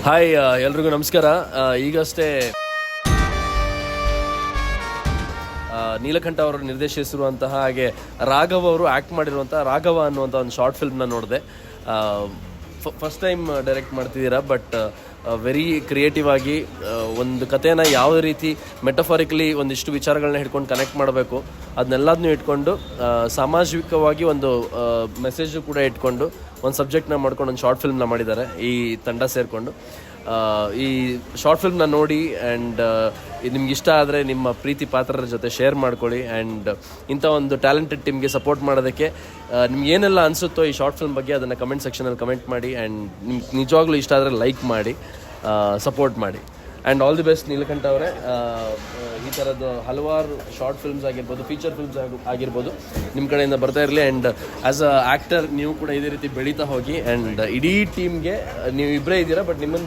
Hi ಎಲ್ರಿಗೂ ನಮಸ್ಕಾರ. ಈಗಷ್ಟೇ ನೀಲಕಂಠ ಅವರು ನಿರ್ದೇಶಿಸಿರುವಂತಹ ಹಾಗೆ ರಾಘವ್ ಅವರು ಆ್ಯಕ್ಟ್ ಮಾಡಿರುವಂತಹ ರಾಘವ ಅನ್ನುವಂಥ ಒಂದು ಶಾರ್ಟ್ ಫಿಲ್ಮ್ನ ನೋಡಿದೆ. ಫಸ್ಟ್ ಟೈಮ್ ಡೈರೆಕ್ಟ್ ಮಾಡ್ತಿದ್ದೀರಾ, ಬಟ್ ವೆರಿ ಕ್ರಿಯೇಟಿವ್ ಆಗಿ ಒಂದು ಕಥೆನ ಯಾವ ರೀತಿ ಮೆಟಫಾರಿಕಲಿ ಒಂದಿಷ್ಟು ವಿಚಾರಗಳನ್ನ ಹಿಡ್ಕೊಂಡು ಕನೆಕ್ಟ್ ಮಾಡಬೇಕು ಅದನ್ನೆಲ್ಲದನ್ನೂ ಇಟ್ಕೊಂಡು ಸಾಮಾಜಿಕವಾಗಿ ಒಂದು ಮೆಸೇಜು ಕೂಡ ಇಟ್ಕೊಂಡು ಒಂದು ಸಬ್ಜೆಕ್ಟ್ನ ಮಾಡ್ಕೊಂಡು ಒಂದು ಶಾರ್ಟ್ ಫಿಲ್ಮ್ನ ಮಾಡಿದ್ದಾರೆ ಈ ತಂಡ ಸೇರಿಕೊಂಡು. ಈ ಶಾರ್ಟ್ ಫಿಲ್ಮ್ನ ನೋಡಿ ಆ್ಯಂಡ್ ನಿಮ್ಗೆ ಇಷ್ಟ ಆದರೆ ನಿಮ್ಮ ಪ್ರೀತಿ ಪಾತ್ರರ ಜೊತೆ ಶೇರ್ ಮಾಡ್ಕೊಳ್ಳಿ. ಆ್ಯಂಡ್ ಇಂಥ ಒಂದು ಟ್ಯಾಲೆಂಟೆಡ್ ಟೀಮ್ಗೆ ಸಪೋರ್ಟ್ ಮಾಡೋದಕ್ಕೆ ನಿಮ್ಗೆ ಏನೆಲ್ಲ ಅನಿಸುತ್ತೋ ಈ ಶಾರ್ಟ್ ಫಿಲ್ಮ್ ಬಗ್ಗೆ ಅದನ್ನು ಕಮೆಂಟ್ ಸೆಕ್ಷನಲ್ಲಿ ಕಮೆಂಟ್ ಮಾಡಿ. ಆ್ಯಂಡ್ ನಿಮ್ಗೆ ನಿಜವಾಗ್ಲೂ ಇಷ್ಟ ಆದರೆ ಲೈಕ್ ಮಾಡಿ, ಸಪೋರ್ಟ್ ಮಾಡಿ. And all the best Neelakantha ಅವರೇ. ಈ ಥರದ್ದು ಹಲವಾರು ಶಾರ್ಟ್ ಫಿಲ್ಮ್ಸ್ ಆಗಿರ್ಬೋದು, ಫೀಚರ್ ಫಿಲ್ಮ್ಸ್ ಆಗಿರ್ಬೋದು ನಿಮ್ಮ ಕಡೆಯಿಂದ ಬರ್ತಾ ಇರಲಿ. ಆ್ಯಂಡ್ ಆ್ಯಸ್ ಅ ಆ್ಯಕ್ಟರ್ ನೀವು ಕೂಡ ಇದೇ ರೀತಿ ಬೆಳೀತಾ ಹೋಗಿ. ಆ್ಯಂಡ್ ಇಡೀ ಟೀಮ್ಗೆ ನೀವು ಇಬ್ಬರೇ ಇದ್ದೀರಾ, ಬಟ್ ನಿಮ್ಮನ್ನು